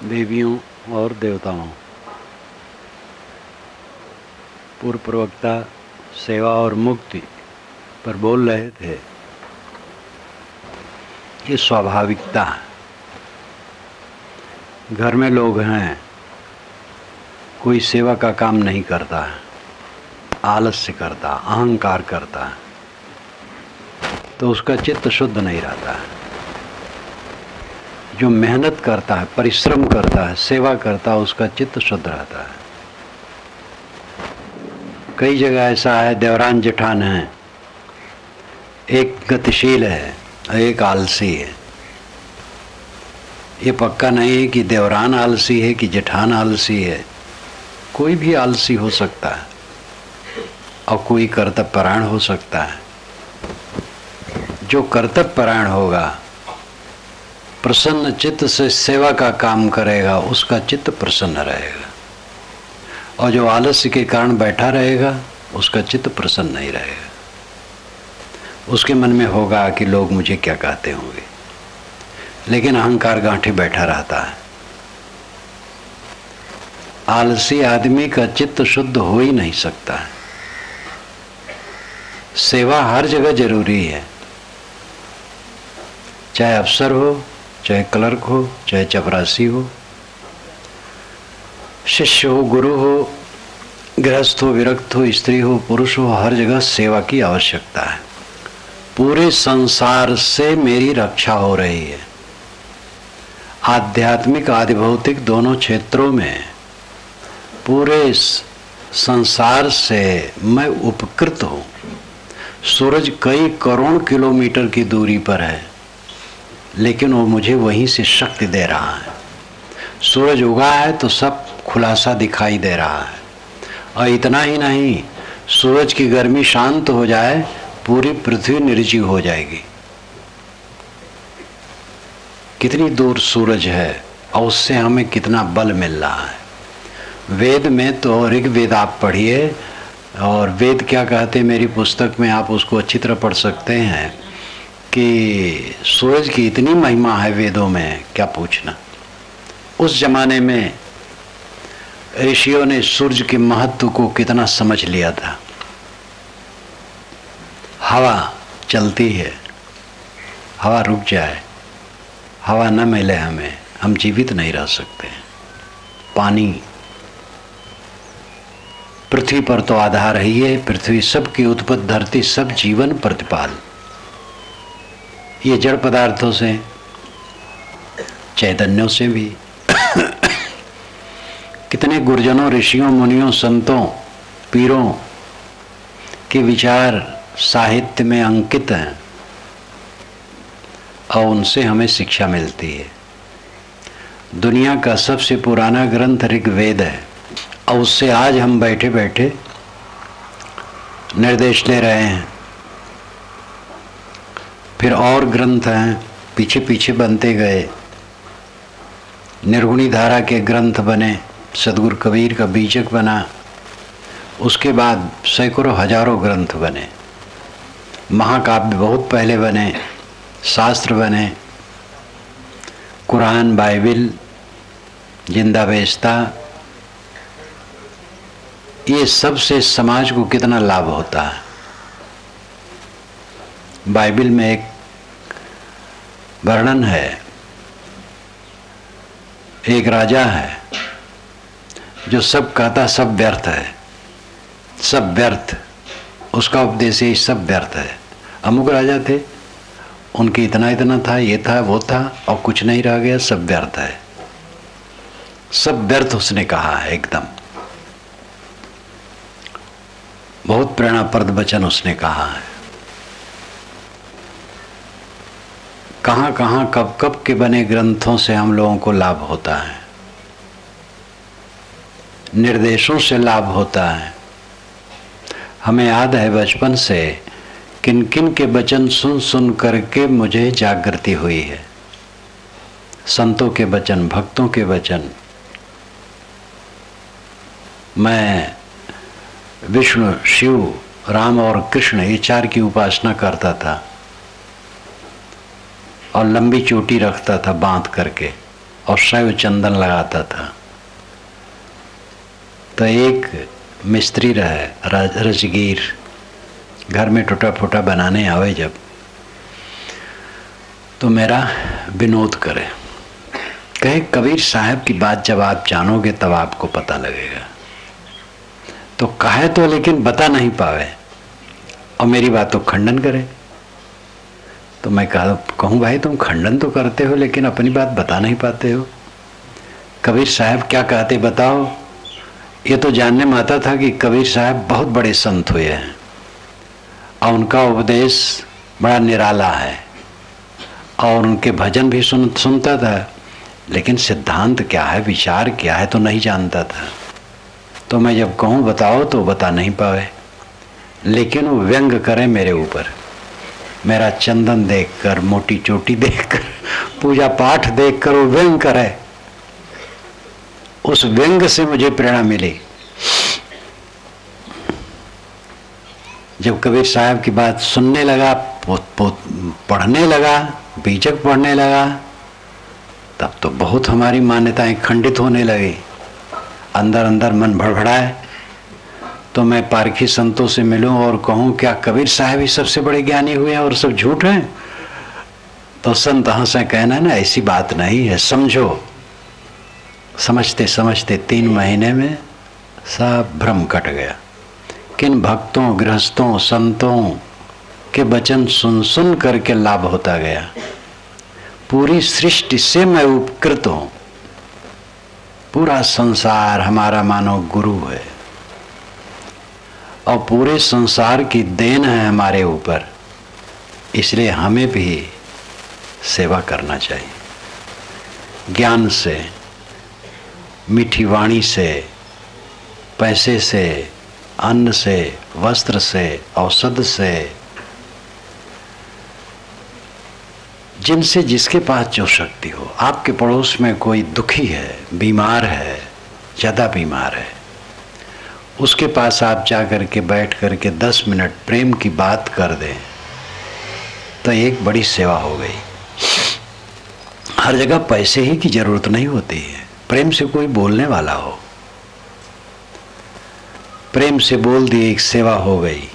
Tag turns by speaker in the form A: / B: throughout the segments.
A: देवियों और देवताओं। पूर्व प्रवक्ता सेवा और मुक्ति पर बोल रहे थे। ये स्वाभाविकता है। घर में लोग हैं, कोई सेवा का काम नहीं करता है, आलस्य करता, अहंकार करता है, तो उसका चित्त शुद्ध नहीं रहता है। जो मेहनत करता है, परिश्रम करता है, सेवा करता है, उसका चित्त शुद्ध रहता है। कई जगह ऐसा है, देवरान जेठान है, एक गतिशील है, एक आलसी है। ये पक्का नहीं है कि देवरान आलसी है कि जेठान आलसी है। कोई भी आलसी हो सकता है और कोई कर्तव्यपरायण हो सकता है। जो कर्तव्यपरायण होगा, प्रसन्न चित्त से सेवा का काम करेगा, उसका चित्त प्रसन्न रहेगा। और जो आलस्य के कारण बैठा रहेगा, उसका चित्त प्रसन्न नहीं रहेगा। उसके मन में होगा कि लोग मुझे क्या कहते होंगे, लेकिन अहंकार गांठे बैठा रहता है। आलसी आदमी का चित्त शुद्ध हो ही नहीं सकता है। सेवा हर जगह जरूरी है, चाहे अफसर हो, चाहे क्लर्क हो, चाहे चपरासी हो, शिष्य हो, गुरु हो, गृहस्थ हो, विरक्त हो, स्त्री हो, पुरुष हो, हर जगह सेवा की आवश्यकता है। पूरे संसार से मेरी रक्षा हो रही है। आध्यात्मिक आदि भौतिक दोनों क्षेत्रों में पूरे संसार से मैं उपकृत हूं। सूरज कई करोड़ किलोमीटर की दूरी पर है, लेकिन वो मुझे वहीं से शक्ति दे रहा है। सूरज उगा है तो सब खुलासा दिखाई दे रहा है। और इतना ही नहीं, सूरज की गर्मी शांत हो जाए, पूरी पृथ्वी निर्जीव हो जाएगी। कितनी दूर सूरज है और उससे हमें कितना बल मिल रहा है। वेद में तो ऋग्वेद आप पढ़िए, और वेद क्या कहते हैं, मेरी पुस्तक में आप उसको अच्छी तरह पढ़ सकते हैं कि सूरज की इतनी महिमा है वेदों में, क्या पूछना। उस जमाने में ऋषियों ने सूर्य के महत्व को कितना समझ लिया था। हवा चलती है, हवा रुक जाए, हवा न मिले हमें, हम जीवित नहीं रह सकते। पानी पृथ्वी पर तो आधार ही है। पृथ्वी सबकी उत्पत्ति, धरती सब जीवन प्रतिपाल। ये जड़ पदार्थों से, चैतन्यों से भी कितने गुरुजनों, ऋषियों, मुनियों, संतों, पीरों के विचार साहित्य में अंकित हैं और उनसे हमें शिक्षा मिलती है। दुनिया का सबसे पुराना ग्रंथ ऋग्वेद है और उससे आज हम बैठे बैठे निर्देश ले रहे हैं। फिर और ग्रंथ हैं, पीछे पीछे बनते गए। निर्गुणी धारा के ग्रंथ बने, सदगुरु कबीर का बीजक बना, उसके बाद सैकड़ों हजारों ग्रंथ बने। महाकाव्य बहुत पहले बने, शास्त्र बने, कुरान, बाइबिल, जिंदा बेस्ता। ये सब से समाज को कितना लाभ होता है। बाइबिल में एक वर्णन है, एक राजा है जो सब कहता सब व्यर्थ है, सब व्यर्थ, उसका उपदेश ही सब व्यर्थ है। अमुक राजा थे, उनके इतना इतना था, ये था, वो था, और कुछ नहीं रह गया, सब व्यर्थ है, सब व्यर्थ उसने कहा है एकदम। बहुत प्रेरणाप्रद वचन उसने कहा है। कहाँ कहाँ कब कब के बने ग्रंथों से हम लोगों को लाभ होता है, निर्देशों से लाभ होता है। हमें याद है बचपन से किन किन के वचन सुन सुन करके मुझे जागृति हुई है। संतों के वचन, भक्तों के वचन। मैं विष्णु, शिव, राम और कृष्ण, ये चार की उपासना करता था और लंबी चोटी रखता था बांध करके। और शैव चंदन लगाता था। तो एक मिस्त्री रहे रजगीर, घर में टूटा फूटा बनाने आवे जब, तो मेरा विनोद करे, कहे कबीर साहब की बात जब आप जानोगे तब आपको पता लगेगा। तो कहे तो लेकिन बता नहीं पावे और मेरी बात तो खंडन करे। तो मैं कहूँ भाई तुम खंडन तो करते हो लेकिन अपनी बात बता नहीं पाते हो। कबीर साहब क्या कहते बताओ। ये तो जानने में आता था कि कबीर साहब बहुत बड़े संत हुए हैं और उनका उपदेश बड़ा निराला है और उनके भजन भी सुनता था, लेकिन सिद्धांत क्या है, विचार क्या है तो नहीं जानता था। तो मैं जब कहूँ बताओ तो बता नहीं पावे, लेकिन वो व्यंग करे मेरे ऊपर, मेरा चंदन देखकर, मोटी चोटी देखकर, पूजा पाठ देखकर वो व्यंग करे। उस व्यंग से मुझे प्रेरणा मिली। जब कबीर साहब की बात सुनने लगा, पढ़ने लगा, बीजक पढ़ने लगा, तब तो बहुत हमारी मान्यताएं खंडित होने लगी। अंदर अंदर मन भड़भड़ाए। तो मैं पारखी संतों से मिलूं और कहूं क्या कबीर साहब ही सबसे बड़े ज्ञानी हुए हैं और सब झूठ हैं? तो संत हंसे, कहना ना ऐसी बात नहीं है, समझो। समझते समझते 3 महीने में सब भ्रम कट गया। किन भक्तों, गृहस्थों, संतों के वचन सुन सुन करके लाभ होता गया। पूरी सृष्टि से मैं उपकृत हूं। पूरा संसार हमारा मानो गुरु है और पूरे संसार की देन है हमारे ऊपर, इसलिए हमें भी सेवा करना चाहिए। ज्ञान से, मीठी वाणी से, पैसे से, अन्न से, वस्त्र से, औषध से, जिनसे जिसके पास जो शक्ति हो। आपके पड़ोस में कोई दुखी है, बीमार है, ज़्यादा बीमार है, उसके पास आप जा कर के बैठ कर के 10 मिनट प्रेम की बात कर दें तो एक बड़ी सेवा हो गई। हर जगह पैसे ही की जरूरत नहीं होती है, प्रेम से कोई बोलने वाला हो, प्रेम से बोल दिए, एक सेवा हो गई।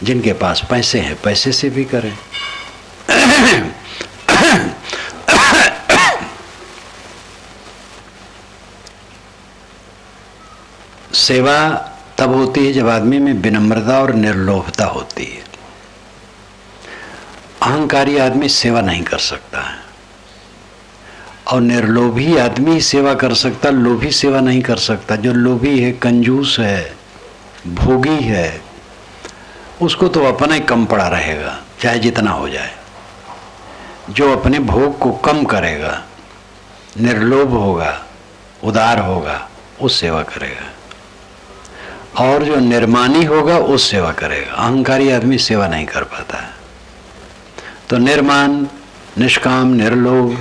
A: जिनके पास पैसे हैं पैसे से भी करें। सेवा तब होती है जब आदमी में विनम्रता और निर्लोभता होती है। अहंकारी आदमी सेवा नहीं कर सकता है और निर्लोभी आदमी सेवा कर सकता, लोभी सेवा नहीं कर सकता। जो लोभी है, कंजूस है, भोगी है, उसको तो अपना ही कम पड़ा रहेगा चाहे जितना हो जाए। जो अपने भोग को कम करेगा, निर्लोभ होगा, उदार होगा, उस सेवा करेगा। और जो निर्मानी होगा उस सेवा करेगा। अहंकारी आदमी सेवा नहीं कर पाता है। तो निर्माण, निष्काम, निर्लोभ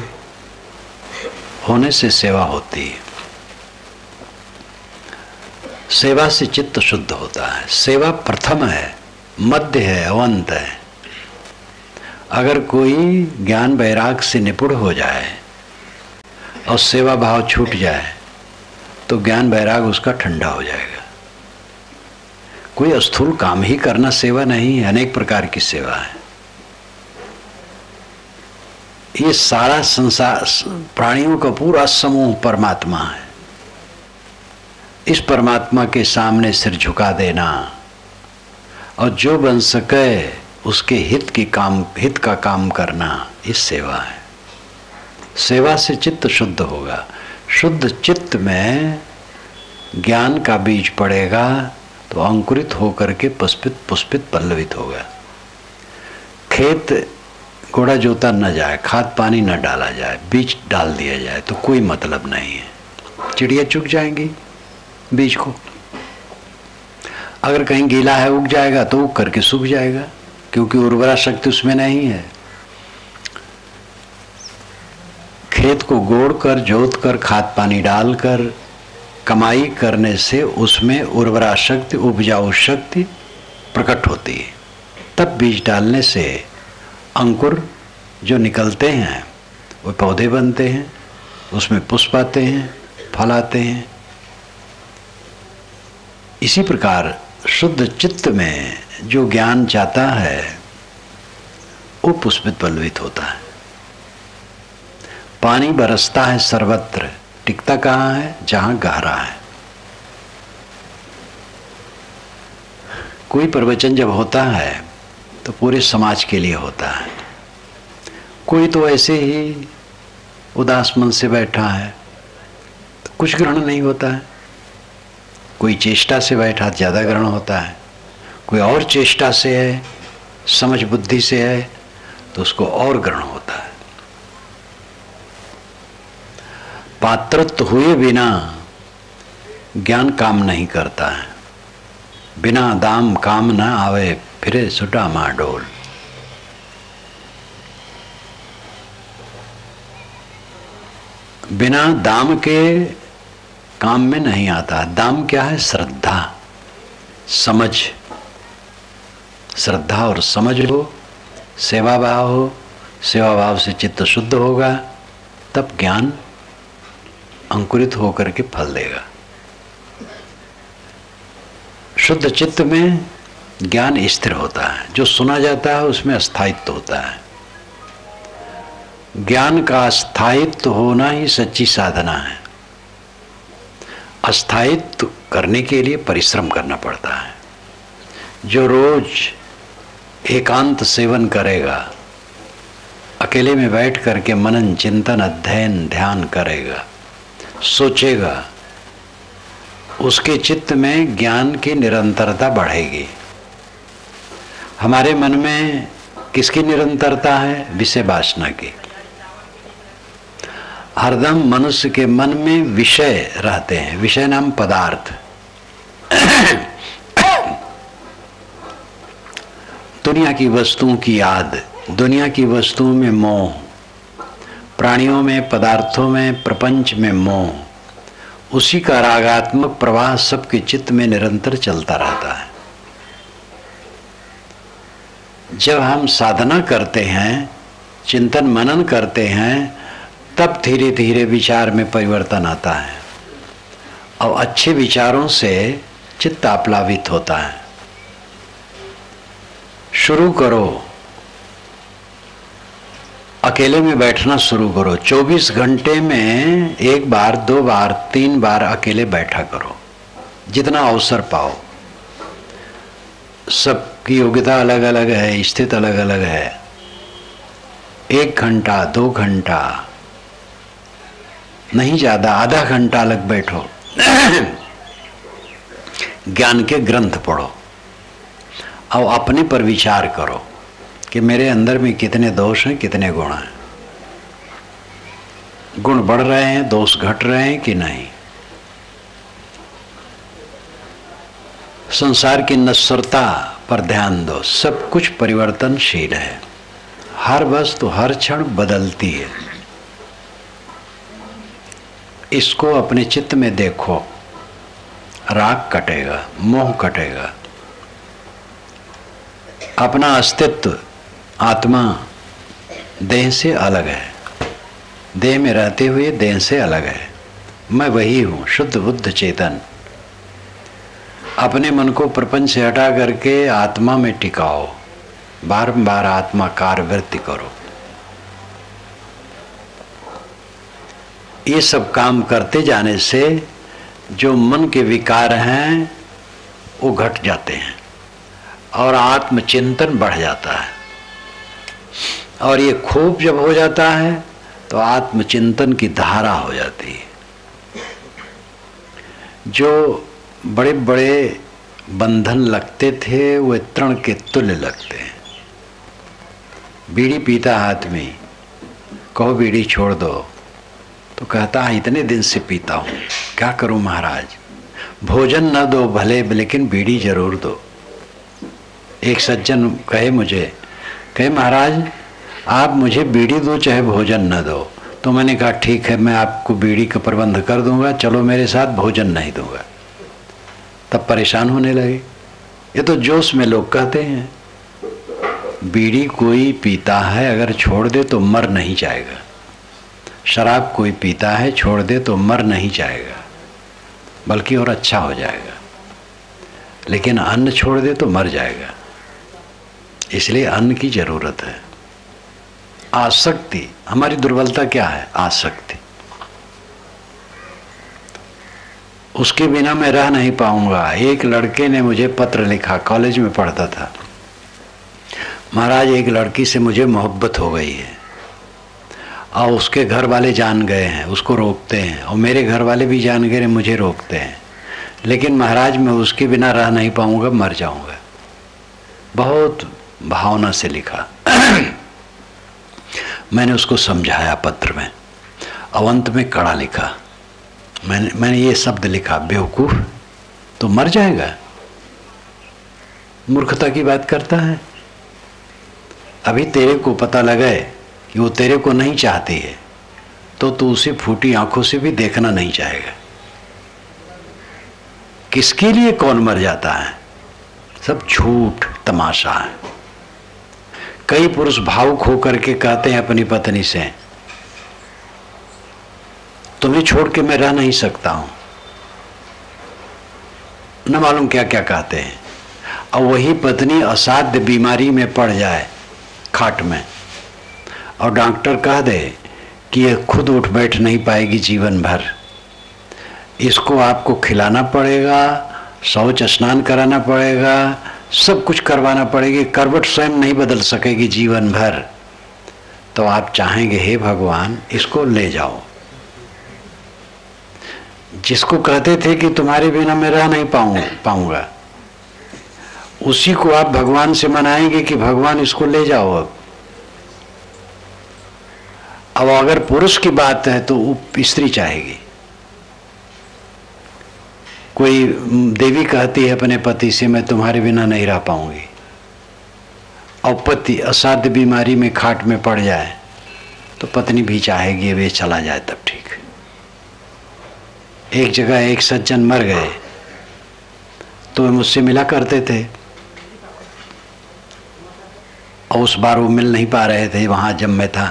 A: होने से सेवा होती है। सेवा से चित्त शुद्ध होता है। सेवा प्रथम है, मध्य है, अवंत है। अगर कोई ज्ञान वैराग से निपुण हो जाए और सेवा भाव छूट जाए तो ज्ञान वैराग उसका ठंडा हो जाएगा। कोई स्थूल काम ही करना सेवा नहीं है, अनेक प्रकार की सेवा है। ये सारा संसार, प्राणियों का पूरा समूह परमात्मा है। इस परमात्मा के सामने सिर झुका देना और जो बन सके उसके हित का काम करना, इस सेवा है। सेवा से चित्त शुद्ध होगा। शुद्ध चित्त में ज्ञान का बीज पड़ेगा तो अंकुरित होकर के पुष्पित पल्लवित होगा। खेत घोड़ा जोता न जाए, खाद पानी न डाला जाए, बीज डाल दिया जाए तो कोई मतलब नहीं है। चिड़िया चुग जाएंगी बीज को। अगर कहीं गीला है उग जाएगा तो उग करके सूख जाएगा, क्योंकि उर्वरा शक्ति उसमें नहीं है। खेत को गोड़ कर, जोत कर, खाद पानी डालकर कमाई करने से उसमें उर्वरा शक्ति, उपजाऊ शक्ति प्रकट होती है। तब बीज डालने से अंकुर जो निकलते हैं वो पौधे बनते हैं, उसमें पुष्प आते हैं, फल आते हैं। इसी प्रकार शुद्ध चित्त में जो ज्ञान जाता है वो पुष्पित पल्लवित होता है। पानी बरसता है सर्वत्र, टिकता कहाँ है? जहां गहरा है। कोई प्रवचन जब होता है तो पूरे समाज के लिए होता है। कोई तो ऐसे ही उदास मन से बैठा है तो कुछ ग्रहण नहीं होता है। कोई चेष्टा से बैठा ज्यादा ग्रहण होता है। कोई और चेष्टा से है, समझ बुद्धि से है तो उसको और ग्रहण होता है। पात्रत्व हुए बिना ज्ञान काम नहीं करता है। बिना दाम काम न आवे, फिरे सुटा माडोल। बिना दाम के काम में नहीं आता। दाम क्या है? श्रद्धा, समझ। श्रद्धा और समझ हो, सेवा भाव हो, सेवा भाव से चित्त शुद्ध होगा, तब ज्ञान अंकुरित होकर के फल देगा। शुद्ध चित्त में ज्ञान स्थिर होता है। जो सुना जाता है उसमें स्थायित्व होता है। ज्ञान का स्थायित्व होना ही सच्ची साधना है। अस्थायित्व करने के लिए परिश्रम करना पड़ता है। जो रोज एकांत सेवन करेगा, अकेले में बैठ करके मनन चिंतन अध्ययन ध्यान करेगा, सोचेगा, उसके चित्त में ज्ञान की निरंतरता बढ़ेगी। हमारे मन में किसकी निरंतरता है? विषय वासना की। हरदम मनुष्य के मन में विषय रहते हैं। विषय नाम पदार्थ। दुनिया की वस्तुओं की याद, दुनिया की वस्तुओं में मोह, प्राणियों में, पदार्थों में, प्रपंच में मोह, उसी का रागात्मक प्रवाह सबके चित्त में निरंतर चलता रहता है। जब हम साधना करते हैं, चिंतन मनन करते हैं, तब धीरे धीरे विचार में परिवर्तन आता है और अच्छे विचारों से चित्त आप्लावित होता है। शुरू करो, अकेले में बैठना शुरू करो। 24 घंटे में 1 बार 2 बार 3 बार अकेले बैठा करो, जितना अवसर पाओ। सबकी योग्यता अलग अलग है, स्थिति अलग अलग है। 1 घंटा 2 घंटा नहीं, ज्यादा आधा घंटा अलग बैठो। ज्ञान के ग्रंथ पढ़ो और अपने पर विचार करो कि मेरे अंदर में कितने दोष हैं, कितने गुण हैं। गुण बढ़ रहे हैं, दोष घट रहे हैं कि नहीं। संसार की नश्वरता पर ध्यान दो। सब कुछ परिवर्तनशील है। हर वस्तु हर क्षण बदलती है। इसको अपने चित्त में देखो। राग कटेगा, मोह कटेगा। अपना अस्तित्व आत्मा देह से अलग है। देह में रहते हुए देह से अलग है। मैं वही हूँ, शुद्ध बुद्ध चेतन। अपने मन को प्रपंच से हटा करके आत्मा में टिकाओ। बारंबार आत्माकार वृत्ति करो। ये सब काम करते जाने से जो मन के विकार हैं वो घट जाते हैं और आत्मचिंतन बढ़ जाता है। और ये खूब जब हो जाता है तो आत्मचिंतन की धारा हो जाती है। जो बड़े बड़े बंधन लगते थे वो तृण के तुल्य लगते हैं। बीड़ी पीता हाथ में, कहो बीड़ी छोड़ दो तो कहता है इतने दिन से पीता हूँ, क्या करूँ महाराज। भोजन न दो भले, लेकिन बीड़ी जरूर दो। एक सज्जन कहे मुझे, कहे महाराज आप मुझे बीड़ी दो चाहे भोजन न दो। तो मैंने कहा ठीक है, मैं आपको बीड़ी का प्रबंध कर दूंगा, चलो मेरे साथ, भोजन नहीं दूंगा। तब परेशान होने लगे। ये तो जोश में लोग कहते हैं। बीड़ी कोई पीता है अगर छोड़ दे तो मर नहीं जाएगा। शराब कोई पीता है, छोड़ दे तो मर नहीं जाएगा, बल्कि और अच्छा हो जाएगा। लेकिन अन्न छोड़ दे तो मर जाएगा। इसलिए अन्न की जरूरत है। आसक्ति, हमारी दुर्बलता क्या है? आसक्ति। उसके बिना मैं रह नहीं पाऊंगा। एक लड़के ने मुझे पत्र लिखा, कॉलेज में पढ़ता था। महाराज, एक लड़की से मुझे मोहब्बत हो गई है और उसके घर वाले जान गए हैं, उसको रोकते हैं, और मेरे घर वाले भी जान गए, मुझे रोकते हैं। लेकिन महाराज, मैं उसके बिना रह नहीं पाऊंगा, मर जाऊंगा। बहुत भावना से लिखा। मैंने उसको समझाया पत्र में, और अंत में कड़ा लिखा। मैंने ये शब्द लिखा, बेवकूफ, तो मर जाएगा। मूर्खता की बात करता है। अभी तेरे को पता लगे कि वो तेरे को नहीं चाहती है, तो तू उसे फूटी आंखों से भी देखना नहीं चाहेगा। किसके लिए कौन मर जाता है? सब झूठ तमाशा है। कई पुरुष भावुक होकर के कहते हैं अपनी पत्नी से, तुम्हें छोड़ के मैं रह नहीं सकता हूं, न मालूम क्या क्या कहते हैं। और वही पत्नी असाध्य बीमारी में पड़ जाए खाट में, और डॉक्टर कह दे कि ये खुद उठ बैठ नहीं पाएगी जीवन भर, इसको आपको खिलाना पड़ेगा, शौच स्नान कराना पड़ेगा, सब कुछ करवाना पड़ेगी, करवट स्वयं नहीं बदल सकेगी जीवन भर। तो आप चाहेंगे, हे भगवान, इसको ले जाओ। जिसको कहते थे कि तुम्हारे बिना मैं रह नहीं पाऊंगा, उसी को आप भगवान से मनाएंगे कि भगवान इसको ले जाओ। अब अगर पुरुष की बात है तो स्त्री चाहेगी। कोई देवी कहती है अपने पति से, मैं तुम्हारे बिना नहीं रह पाऊंगी, और पति असाध्य बीमारी में खाट में पड़ जाए, तो पत्नी भी चाहेगी वे चला जाए तब ठीक। एक जगह एक सज्जन मर गए, तो वे मुझसे मिला करते थे, और उस बार वो मिल नहीं पा रहे थे वहाँ जब मैं था।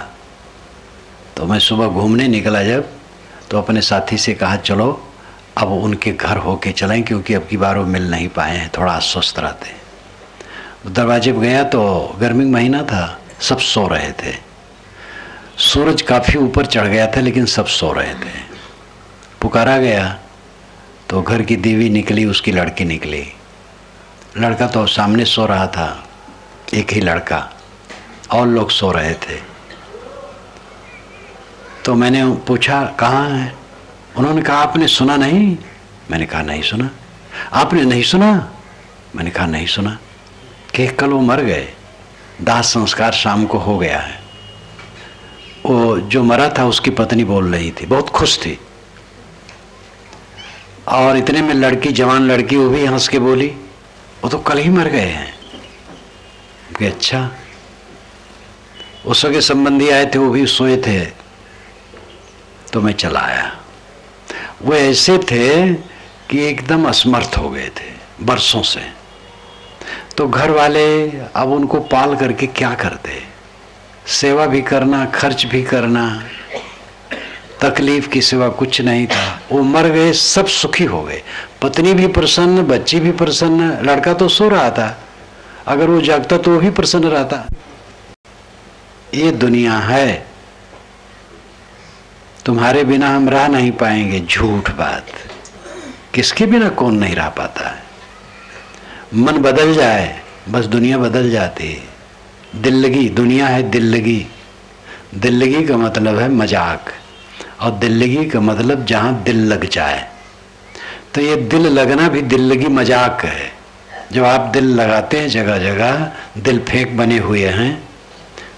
A: तो मैं सुबह घूमने निकला जब, तो अपने साथी से कहा चलो अब उनके घर होके चलें, क्योंकि अब की बार वो मिल नहीं पाए हैं, थोड़ा अस्वस्थ रहते हैं। दरवाजे पर गया तो गर्मी महीना था, सब सो रहे थे। सूरज काफ़ी ऊपर चढ़ गया था, लेकिन सब सो रहे थे। पुकारा गया तो घर की देवी निकली, उसकी लड़की निकली। लड़का तो सामने सो रहा था, एक ही लड़का, और लोग सो रहे थे। तो मैंने पूछा कहाँ है? उन्होंने कहा आपने सुना नहीं? मैंने कहा नहीं सुना। आपने नहीं सुना? मैंने कहा नहीं सुना कि कल वो मर गए, दाह संस्कार शाम को हो गया है। वो जो मरा था उसकी पत्नी बोल रही थी, बहुत खुश थी, और इतने में लड़की, जवान लड़की, वो भी हंस के बोली, वो तो कल ही मर गए हैं। कि अच्छा। उस सगे संबंधी आए थे, वो भी सोए थे, तो मैं चला आया। वो ऐसे थे कि एकदम असमर्थ हो गए थे बरसों से। तो घर वाले अब उनको पाल करके क्या करते? सेवा भी करना, खर्च भी करना, तकलीफ की सिवा कुछ नहीं था। वो मर गए, सब सुखी हो गए, पत्नी भी प्रसन्न, बच्ची भी प्रसन्न। लड़का तो सो रहा था, अगर वो जागता तो वो भी प्रसन्न रहता। ये दुनिया है। तुम्हारे बिना हम रह नहीं पाएंगे, झूठ बात। किसके बिना कौन नहीं रह पाता है? मन बदल जाए बस दुनिया बदल जाती है। दिल्लगी, दुनिया है दिल्लगी। दिल्लगी का मतलब है मजाक, और दिल्लगी का मतलब जहाँ दिल लग जाए। तो ये दिल लगना भी दिल्लगी मजाक है। जब आप दिल लगाते हैं जगह जगह, दिल फेंक बने हुए हैं।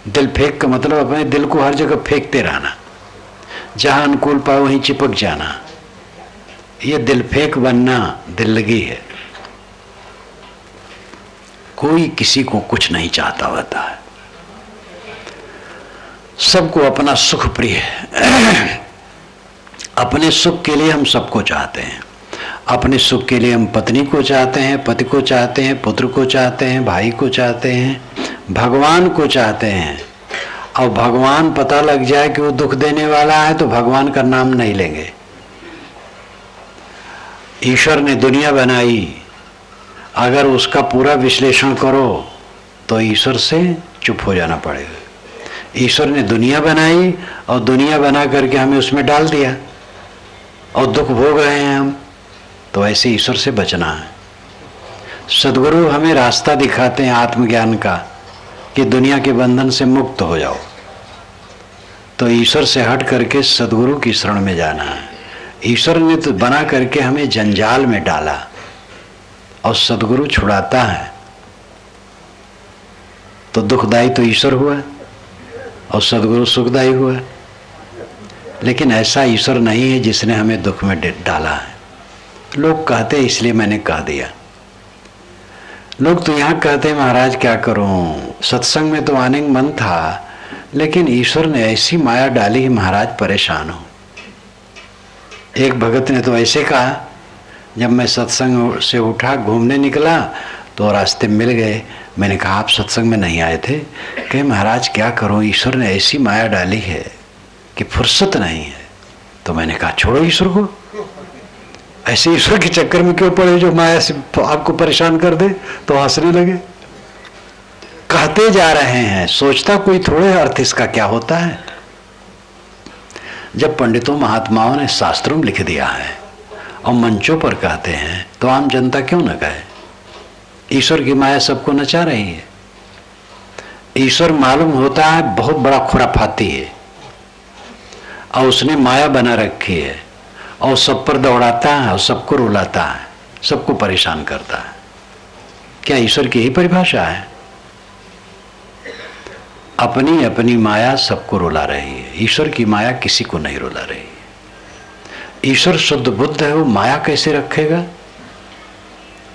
A: दिल फेंक का मतलब अपने दिल को हर जगह फेंकते रहना, जहाँ अनुकूल पाए वहीं चिपक जाना। ये दिल फेंक बनना दिल्लगी है। कोई किसी को कुछ नहीं चाहता होता है, सबको अपना सुख प्रिय है। अपने सुख के लिए हम सबको चाहते हैं। अपने सुख के लिए हम पत्नी को चाहते हैं, पति को चाहते हैं, पुत्र को चाहते हैं, भाई को चाहते हैं, भगवान को चाहते हैं, और भगवान पता लग जाए कि वो दुख देने वाला है तो भगवान का नाम नहीं लेंगे। ईश्वर ने दुनिया बनाई, अगर उसका पूरा विश्लेषण करो तो ईश्वर से चुप हो जाना पड़ेगा। ईश्वर ने दुनिया बनाई और दुनिया बना करके हमें उसमें डाल दिया और दुख भोग रहे हैं हम, तो ऐसे ईश्वर से बचना है। सदगुरु हमें रास्ता दिखाते हैं आत्मज्ञान का कि दुनिया के बंधन से मुक्त हो जाओ, तो ईश्वर से हट करके सदगुरु की शरण में जाना है। ईश्वर ने तो बना करके हमें जंजाल में डाला और सदगुरु छुड़ाता है, तो दुखदाई तो ईश्वर हुआ और सदगुरु सुखदाई हुआ। लेकिन ऐसा ईश्वर नहीं है जिसने हमें दुख में डाला है। लोग कहते इसलिए मैंने कह दिया। लोग तो यहाँ कहते महाराज क्या करूं, सत्संग में तो आने का मन था, लेकिन ईश्वर ने ऐसी माया डाली महाराज परेशान हो। एक भगत ने तो ऐसे कहा, जब मैं सत्संग से उठा घूमने निकला तो रास्ते मिल गए। मैंने कहा आप सत्संग में नहीं आए थे? कहे महाराज क्या करूं, ईश्वर ने ऐसी माया डाली है कि फुर्सत नहीं है। तो मैंने कहा छोड़ो ईश्वर को, ऐसे ईश्वर के चक्कर में क्यों पड़े जो माया से आपको परेशान कर दे। तो हंसने लगे। कहते जा रहे हैं, सोचता कोई थोड़े अर्थ इसका क्या होता है। जब पंडितों महात्माओं ने शास्त्रों में लिख दिया है और मंचों पर कहते हैं, तो आम जनता क्यों न कहे। ईश्वर की माया सबको नचा रही है। ईश्वर मालूम होता है बहुत बड़ा खुराफाती है और उसने माया बना रखी है और सब पर दौड़ाता है और सबको रुलाता है, सबको परेशान करता है। क्या ईश्वर की यही परिभाषा है? अपनी अपनी माया सबको रुला रही है, ईश्वर की माया किसी को नहीं रुला रही है। ईश्वर शुद्ध बुद्ध है, वो माया कैसे रखेगा।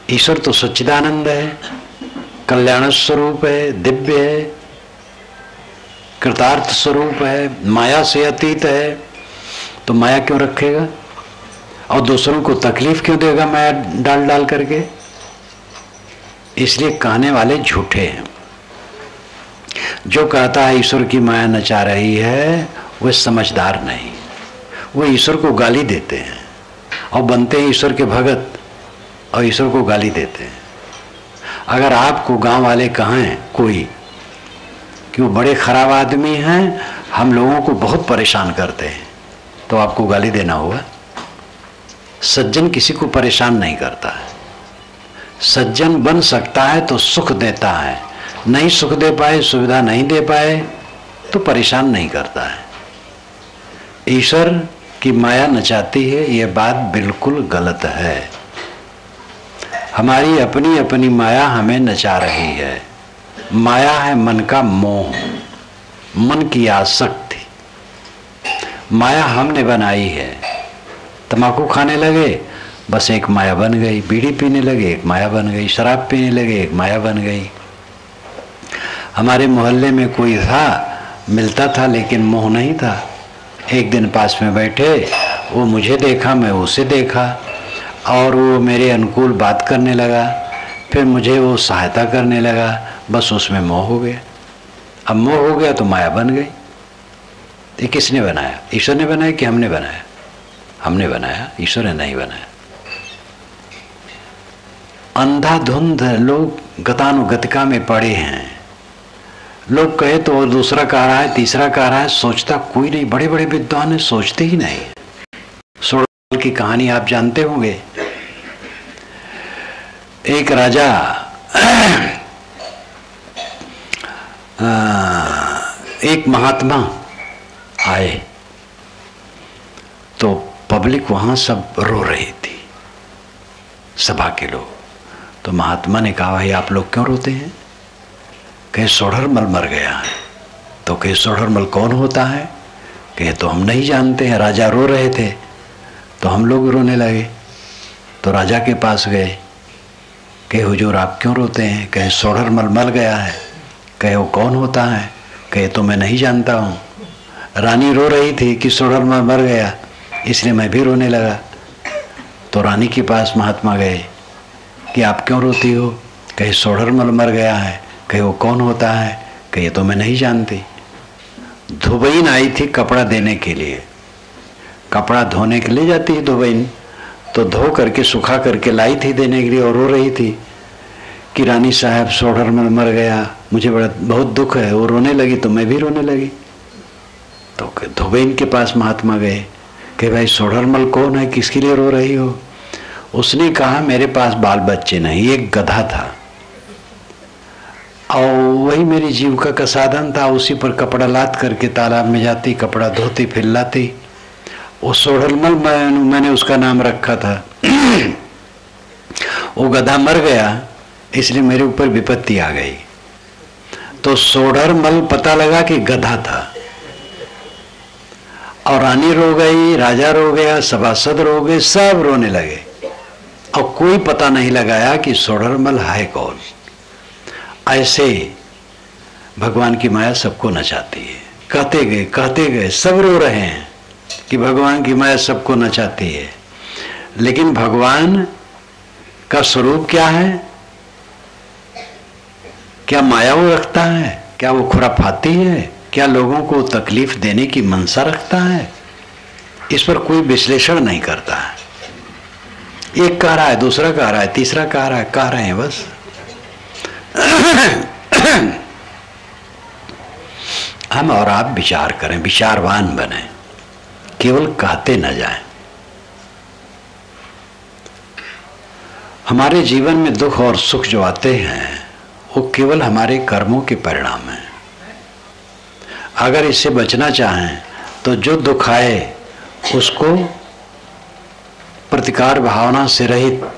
A: ईश्वर तो सच्चिदानंद है, कल्याण स्वरूप है, दिव्य है, कृतार्थ स्वरूप है, माया से अतीत है, तो माया क्यों रखेगा और दूसरों को तकलीफ क्यों देगा माया डाल डाल करके। इसलिए कहने वाले झूठे हैं। जो कहता है ईश्वर की माया नचा रही है वह समझदार नहीं, वो ईश्वर को गाली देते हैं और बनते हैं ईश्वर के भगत और ईश्वर को गाली देते हैं। अगर आपको गांव वाले कहें कोई कि वो बड़े खराब आदमी हैं, हम लोगों को बहुत परेशान करते हैं, तो आपको गाली देना होगा। सज्जन किसी को परेशान नहीं करता है। सज्जन बन सकता है तो सुख देता है, नहीं सुख दे पाए, सुविधा नहीं दे पाए तो परेशान नहीं करता है। ईश्वर की माया नचाती है, ये बात बिल्कुल गलत है। हमारी अपनी अपनी माया हमें नचा रही है। माया है मन का मोह, मन की आसक्ति। माया हमने बनाई है। तंबाकू खाने लगे, बस एक माया बन गई। बीड़ी पीने लगे, एक माया बन गई। शराब पीने लगे, एक माया बन गई। हमारे मोहल्ले में कोई था, मिलता था लेकिन मोह नहीं था। एक दिन पास में बैठे, वो मुझे देखा, मैं उसे देखा और वो मेरे अनुकूल बात करने लगा, फिर मुझे वो सहायता करने लगा, बस उसमें मोह हो गया। अब मोह हो गया तो माया बन गई। ये किसने बनाया? ईश्वर ने बनाया कि हमने बनाया? हमने बनाया, ईश्वर ने नहीं बनाया। अंधाधुंध लोग गतानुगतिका में पड़े हैं। लोग कहे तो और दूसरा कह रहा है, तीसरा कह रहा है, सोचता कोई नहीं। बड़े बड़े विद्वान है, सोचते ही नहीं। सोडल की कहानी आप जानते होंगे। एक राजा एक महात्मा आए तो पब्लिक वहां सब रो रही थी, सभा के लोग। तो महात्मा ने कहा, भाई आप लोग क्यों रोते हैं? कहे सोढ़रमल मर गया है। तो कहे सोढ़रमल कौन होता है? कहे तो हम नहीं जानते हैं, राजा रो रहे थे तो हम लोग रोने लगे। तो राजा के पास गए, कहे हुजूर आप क्यों रोते हैं? कहे सोढ़रमल मर गया है। कहे वो कौन होता है? कहे तो मैं नहीं जानता हूँ। रानी रो रही थी कि सोढ़रमल मर गया, इसलिए मैं भी रोने लगा। तो रानी के पास महात्मा गए कि आप क्यों रोती हो? कहे सोढ़रमल मर गया है। कहे वो कौन होता है? कहे तो मैं नहीं जानती। धुबईन आई थी कपड़ा देने के लिए, कपड़ा धोने के लिए जाती है धुबईन, तो धो करके सुखा करके लाई थी देने के लिए, और रो रही थी कि रानी साहब सोढ़रमल मर गया, मुझे बड़ा बहुत दुख है। वो रोने लगी तो मैं भी रोने लगी। तो धुबईन के पास महात्मा गए कि भाई सोढ़रमल कौन है, किसके लिए रो रही हो? उसने कहा मेरे पास बाल बच्चे नहीं, एक गधा था और वही मेरी जीविका का साधन था, उसी पर कपड़ा लाद करके तालाब में जाती, कपड़ा धोती फिर लाती। वो सोढ़रमल मैंने उसका नाम रखा था। वो गधा मर गया इसलिए मेरे ऊपर विपत्ति आ गई। तो सोढ़रमल पता लगा कि गधा था, और रानी रो गई, राजा रो गया, सभासद रो गए, सब रोने लगे, और कोई पता नहीं लगाया कि सोढ़रमल है कौन। ऐसे भगवान की माया सबको नचाती है। कहते गए सब रो रहे हैं कि भगवान की माया सबको नचाती है, लेकिन भगवान का स्वरूप क्या है? क्या माया वो रखता है? क्या वो खुराफाती है? क्या लोगों को तकलीफ देने की मनसा रखता है? इस पर कोई विश्लेषण नहीं करता है। एक कह रहा है, दूसरा कह रहा है, तीसरा कह रहे हैं बस। हम और आप विचार करें, विचारवान बने, केवल कहते न जाएं। हमारे जीवन में दुख और सुख जो आते हैं वो केवल हमारे कर्मों के परिणाम हैं। अगर इससे बचना चाहें तो जो दुख आए उसको प्रतिकार भावना से रहित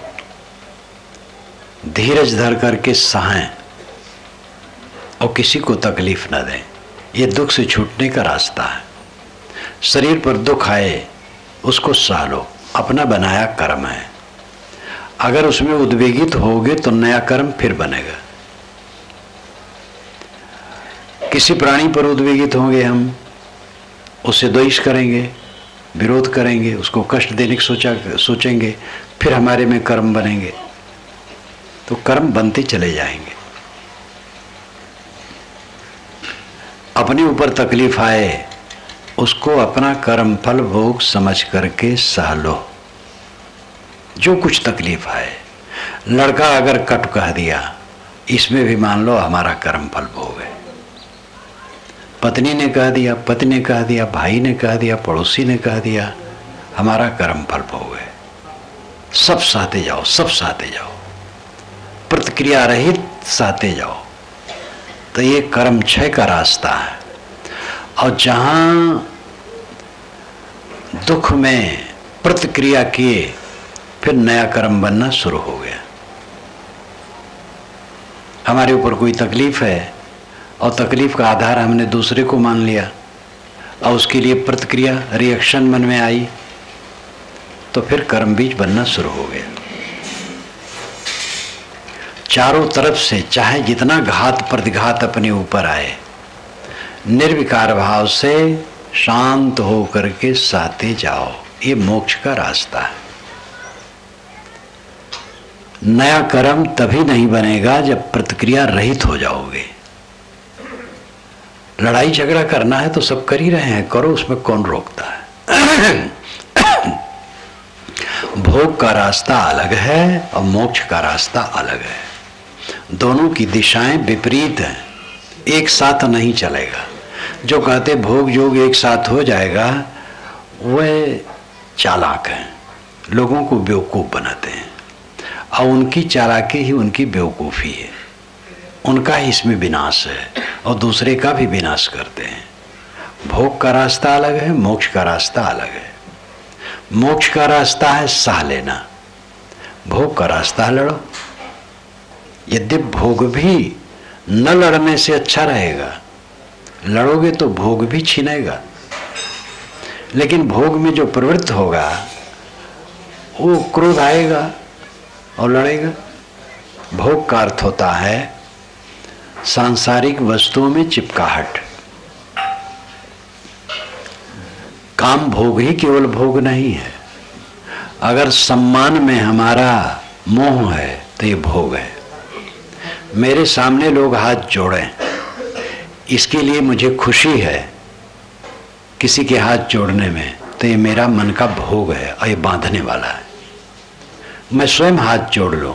A: धीरज धर करके सहें और किसी को तकलीफ न दें। ये दुख से छूटने का रास्ता है। शरीर पर दुख आए उसको सह लो, अपना बनाया कर्म है। अगर उसमें उद्वेगित होगे तो नया कर्म फिर बनेगा। किसी प्राणी पर उद्वेगित होंगे, हम उससे द्वेष करेंगे, विरोध करेंगे, उसको कष्ट देने की सोचेंगे, फिर हमारे में कर्म बनेंगे, तो कर्म बनते चले जाएंगे। अपने ऊपर तकलीफ आए उसको अपना कर्म फल भोग समझ करके सह लो। जो कुछ तकलीफ आए, लड़का अगर कट कह दिया, इसमें भी मान लो हमारा कर्म फल भोग है। पत्नी ने कह दिया, पति ने कह दिया, भाई ने कह दिया, पड़ोसी ने कह दिया, हमारा कर्म फल भोग है। सब सहते जाओ, सब सहते जाओ, प्रतिक्रिया रहित सहते जाओ। तो ये कर्म क्षय का रास्ता है। और जहां दुख में प्रतिक्रिया किए फिर नया कर्म बनना शुरू हो गया। हमारे ऊपर कोई तकलीफ है और तकलीफ का आधार हमने दूसरे को मान लिया और उसके लिए प्रतिक्रिया रिएक्शन मन में आई, तो फिर कर्म बीज बनना शुरू हो गया। चारों तरफ से चाहे जितना घात प्रतिघात अपने ऊपर आए, निर्विकार भाव से शांत हो करके सहते जाओ। ये मोक्ष का रास्ता है। नया कर्म तभी नहीं बनेगा जब प्रतिक्रिया रहित हो जाओगे। लड़ाई झगड़ा करना है तो सब कर ही रहे हैं, करो, उसमें कौन रोकता है। भोग का रास्ता अलग है और मोक्ष का रास्ता अलग है। दोनों की दिशाएं विपरीत हैं, एक साथ नहीं चलेगा। जो कहते भोग योग एक साथ हो जाएगा वह चालाक हैं, लोगों को बेवकूफ बनाते हैं, और उनकी चालाकी ही उनकी बेवकूफ़ी है। उनका ही इसमें विनाश है और दूसरे का भी विनाश करते हैं। भोग का रास्ता अलग है, मोक्ष का रास्ता अलग है। मोक्ष का रास्ता है सह लेना, भोग का रास्ता है लड़ो। यद्यपि भोग भी न लड़ने से अच्छा रहेगा, लड़ोगे तो भोग भी छीनेगा, लेकिन भोग में जो प्रवृत्त होगा वो क्रोध आएगा और लड़ेगा। भोग का अर्थ होता है सांसारिक वस्तुओं में चिपकाहट। काम भोग ही केवल भोग नहीं है। अगर सम्मान में हमारा मोह है तो ये भोग है। मेरे सामने लोग हाथ जोड़ें, इसके लिए मुझे खुशी है, किसी के हाथ जोड़ने में, तो ये मेरा मन का भोग है और ये बांधने वाला है। मैं स्वयं हाथ जोड़ लूं,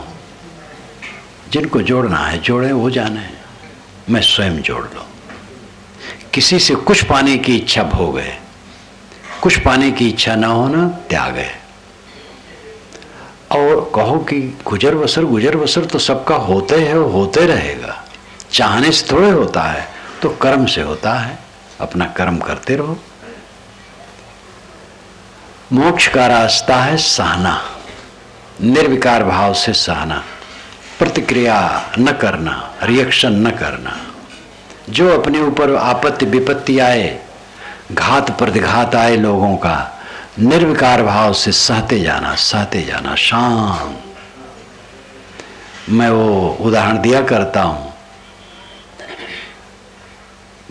A: जिनको जोड़ना है जोड़े, वो जाने, मैं स्वयं जोड़ लूं। किसी से कुछ पाने की इच्छा भोग है, कुछ पाने की इच्छा ना होना त्याग है। और कहो कि गुजर बसर तो सबका होते है, होते रहेगा, चाहने से थोड़े होता है, तो कर्म से होता है। अपना कर्म करते रहो। मोक्ष का रास्ता है सहना, निर्विकार भाव से सहना, प्रतिक्रिया न करना, रिएक्शन न करना। जो अपने ऊपर आपत्ति विपत्ति आए, घात प्रतिघात आए लोगों का, निर्विकार भाव से सहते जाना शांत। मैं वो उदाहरण दिया करता हूं,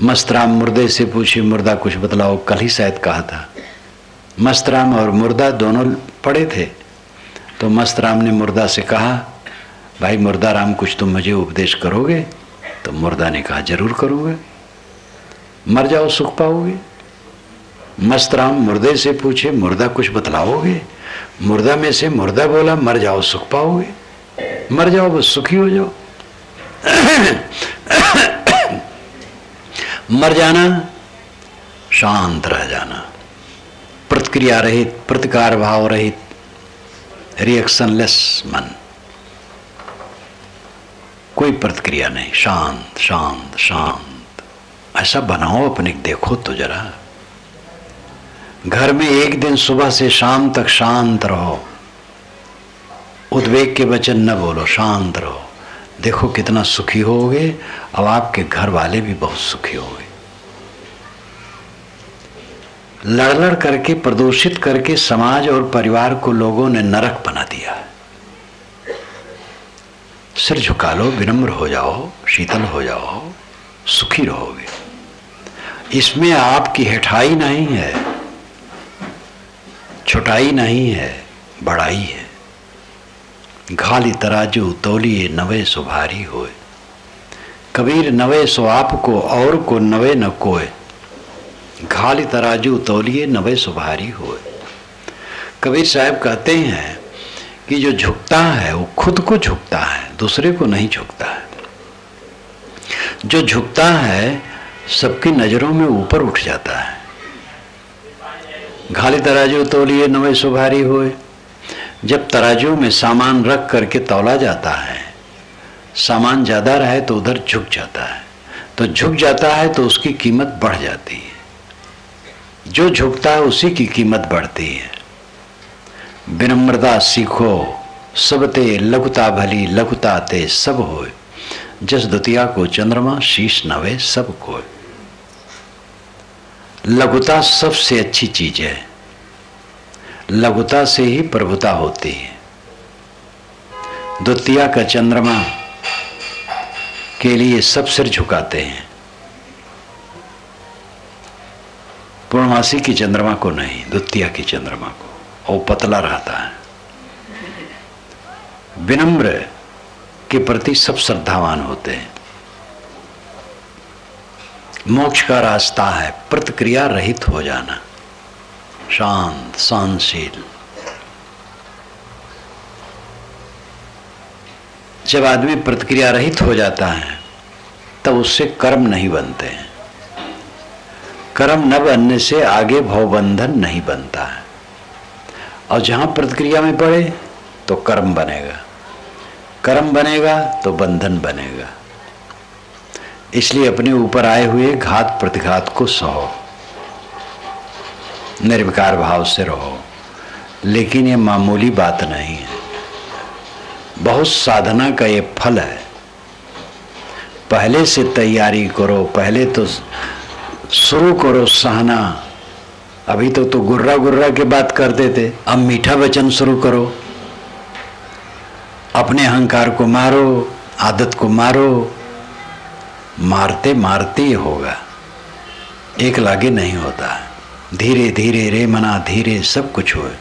A: मस्तराम मुर्दे से पूछे मुर्दा कुछ बतलाओ, कल ही शायद कहा था। मस्तराम और मुर्दा दोनों पड़े थे, तो मस्तराम ने मुर्दा से कहा, भाई मुर्दा राम कुछ तुम मुझे उपदेश करोगे? तो मुर्दा ने कहा, जरूर करूँगा, मर जाओ सुख पाओगे। मस्तराम मुर्दे से पूछे, मुर्दा कुछ बतलाओगे? मुर्दा में से मुर्दा बोला, मर जाओ सुख पाओगे, मर जाओ बस सुखी हो जाओ। मर जाना, शांत रह जाना, प्रतिक्रिया रहित, प्रतिकार भाव रहित, रिएक्शनलेस मन, कोई प्रतिक्रिया नहीं, शांत शांत शांत। ऐसा बनाओ अपने, देखो तो जरा। घर में एक दिन सुबह से शाम तक शांत रहो, उद्वेग के वचन न बोलो, शांत रहो, देखो कितना सुखी होगे। अब आपके घर वाले भी बहुत सुखी होंगे। लड़ लड़ करके, प्रदूषित करके समाज और परिवार को लोगों ने नरक बना दिया। सिर झुका लो, विनम्र हो जाओ, शीतल हो जाओ, सुखी रहोगे। इसमें आपकी हेठाई नहीं है, छोटाई नहीं है, बड़ाई है। घाली तराजू तोलिए नवे सो भारी होए, कबीर नवे सो आपको और को नवे न कोय। घाली तराजू तोलिए नवे सो भारी होए। कबीर साहब कहते हैं कि जो झुकता है वो खुद को झुकता है, दूसरे को नहीं झुकता है। जो झुकता है सबकी नजरों में ऊपर उठ जाता है। घाली तराजू तोलिए नवे सो भारी होए। जब तराजू में सामान रख करके तौला जाता है, सामान ज्यादा रहे तो उधर झुक जाता है, तो झुक जाता है तो उसकी कीमत बढ़ जाती है। जो झुकता है उसी की कीमत बढ़ती है। विनम्रता सीखो, सबते लघुता भली, लघुता ते सब होए। जस दुतिया को चंद्रमा, शीश नवे सब कोय। लघुता सबसे अच्छी चीज है, लघुता से ही प्रभुता होती है। द्वितीया का चंद्रमा के लिए सब सिर झुकाते हैं, पूर्णमासी की चंद्रमा को नहीं, द्वितीया की चंद्रमा को, और पतला रहता है। विनम्र के प्रति सब श्रद्धावान होते हैं। मोक्ष का रास्ता है प्रतिक्रिया रहित हो जाना, शांत सहनशील। जब आदमी प्रतिक्रिया रहित हो जाता है तब उससे कर्म नहीं बनते हैं। कर्म न बनने से आगे भवबंधन नहीं बनता है, और जहां प्रतिक्रिया में पड़े तो कर्म बनेगा, कर्म बनेगा तो बंधन बनेगा। इसलिए अपने ऊपर आए हुए घात प्रतिघात को सहो, निर्विकार भाव से रहो। लेकिन ये मामूली बात नहीं है, बहुत साधना का ये फल है। पहले से तैयारी करो, पहले तो शुरू करो सहना। अभी तो गुर्रा गुर्रा के बात करते थे, अब मीठा वचन शुरू करो। अपने अहंकार को मारो, आदत को मारो। मारते मारते ही होगा, एक लागे नहीं होता। धीरे धीरे रे मना धीरे सब कुछ होए।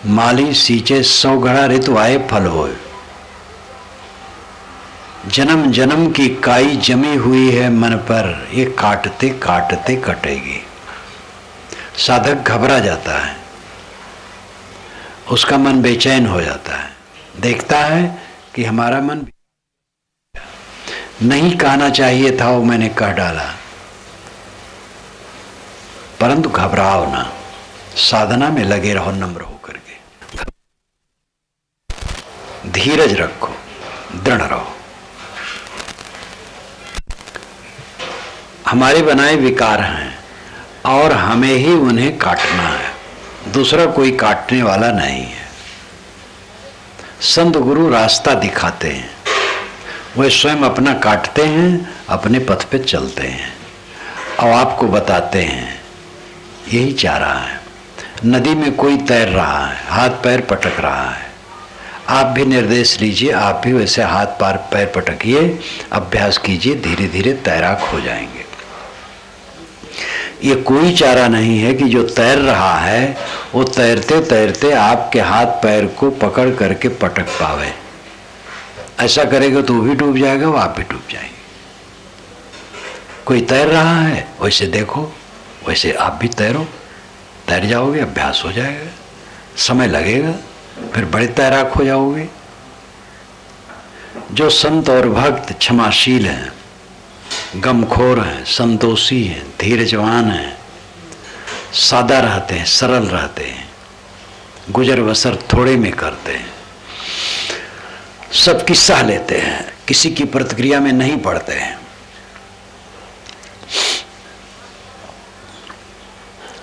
A: माली सींचे 100 घड़ा ऋतु आए फल होए। जन्म जन्म की काई जमी हुई है मन पर, ये काटते काटते कटेगी। साधक घबरा जाता है, उसका मन बेचैन हो जाता है, देखता है कि हमारा मन नहीं कहना चाहिए था वो मैंने कह डाला। परंतु घबराओ ना, साधना में लगे रहो नम्र होकर के, धीरज रखो, दृढ़ रहो। हमारे बनाए विकार हैं और हमें ही उन्हें काटना है, दूसरा कोई काटने वाला नहीं है। संत गुरु रास्ता दिखाते हैं, वे स्वयं अपना काटते हैं, अपने पथ पे चलते हैं और आपको बताते हैं यही चारा है। नदी में कोई तैर रहा है, हाथ पैर पटक रहा है, आप भी निर्देश लीजिए, आप भी वैसे हाथ पैर पटकिए, अभ्यास कीजिए, धीरे धीरे तैराक हो जाएंगे। ये कोई चारा नहीं है कि जो तैर रहा है वो तैरते तैरते आपके हाथ पैर को पकड़ करके पटक पावे। ऐसा करेगा तो वो भी डूब जाएगा, वो आप भी डूब जाएंगे। कोई तैर रहा है वैसे देखो, वैसे आप भी तैरो, तैर जाओगे, अभ्यास हो जाएगा, समय लगेगा, फिर बड़े तैराक हो जाओगे। जो संत और भक्त क्षमाशील हैं, गमखोर हैं, संतोषी हैं, धीरजवान हैं, सादा रहते हैं, सरल रहते हैं, गुजर बसर थोड़े में करते हैं, सबकी सह लेते हैं, किसी की प्रतिक्रिया में नहीं पड़ते हैं,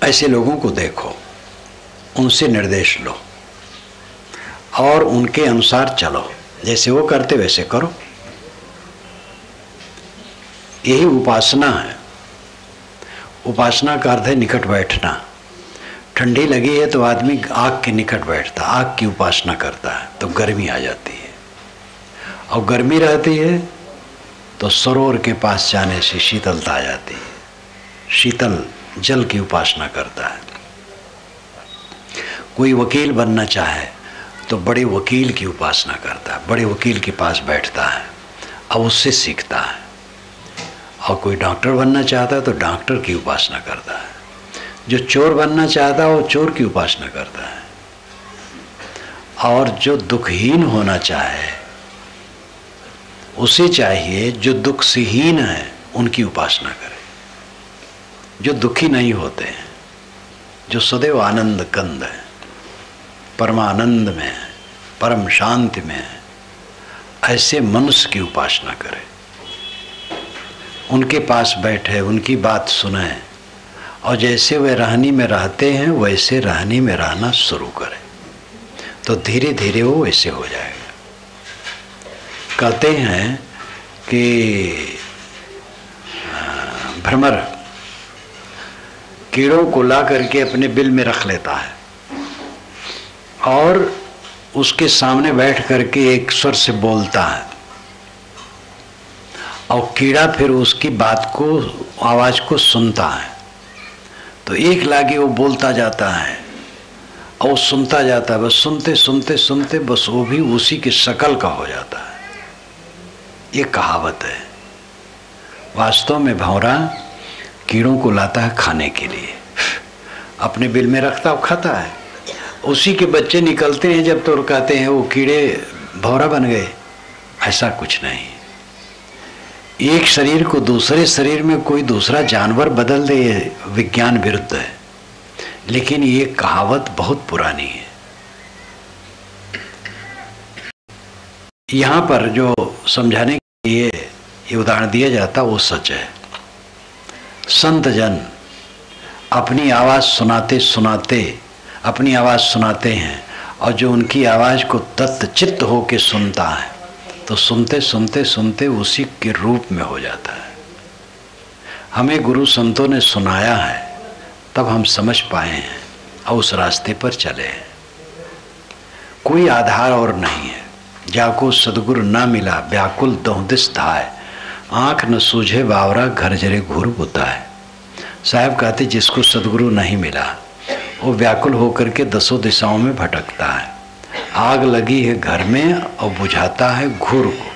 A: ऐसे लोगों को देखो, उनसे निर्देश लो और उनके अनुसार चलो, जैसे वो करते वैसे करो। यही उपासना है। उपासना का अर्थ है निकट बैठना। ठंडी लगी है तो आदमी आग के निकट बैठता, आग की उपासना करता है तो गर्मी आ जाती है, और गर्मी रहती है तो सरोवर के पास जाने से शीतलता आ जाती है, शीतल जल की उपासना करता है। कोई वकील बनना चाहे तो बड़े वकील की उपासना करता है, बड़े वकील के पास बैठता है और उससे सीखता है। और कोई डॉक्टर बनना चाहता है तो डॉक्टर की उपासना करता है। जो चोर बनना चाहता है वो चोर की उपासना करता है। और जो दुखहीन होना चाहे उसे चाहिए जो दुख से हीन है उनकी उपासना करे। जो दुखी नहीं होते हैं, जो सदैव आनंद कंद है, परमानंद में है, परम शांति में है, ऐसे मनुष्य की उपासना करे। उनके पास बैठे, उनकी बात सुने और जैसे वे रहनी में रहते हैं वैसे रहनी में रहना शुरू करें तो धीरे धीरे वो वैसे हो जाएगा। कहते हैं कि भ्रमर कीड़ों को ला करके अपने बिल में रख लेता है और उसके सामने बैठ करके एक स्वर से बोलता है और कीड़ा फिर उसकी बात को, आवाज को सुनता है। तो एक लागे वो बोलता जाता है और सुनता जाता है, बस सुनते सुनते सुनते बस वो भी उसी की शक्ल का हो जाता है। ये कहावत है। वास्तव में भंवरा कीड़ों को लाता है खाने के लिए, अपने बिल में रखता और खाता है। उसी के बच्चे निकलते हैं जब तो कहते हैं वो कीड़े भंवरा बन गए। ऐसा कुछ नहीं। एक शरीर को दूसरे शरीर में कोई दूसरा जानवर बदल दे, विज्ञान विरुद्ध है, लेकिन ये कहावत बहुत पुरानी है। यहाँ पर जो समझाने के लिए ये उदाहरण दिया जाता वो सच है। संत जन अपनी आवाज़ सुनाते सुनाते अपनी आवाज़ सुनाते हैं और जो उनकी आवाज़ को तत्चित्त होके सुनता है तो सुनते सुनते सुनते उसी के रूप में हो जाता है। हमें गुरु संतों ने सुनाया है तब हम समझ पाए हैं और उस रास्ते पर चले हैं। कोई आधार और नहीं है। जाको सदगुरु ना मिला व्याकुल दोहदिस धाय, आँख न सूझे बावरा घर जरे घूर बुता है। साहब कहते जिसको सदगुरु नहीं मिला वो व्याकुल होकर के दसों दिशाओं में भटकता है। आग लगी है घर में और बुझाता है घूर को।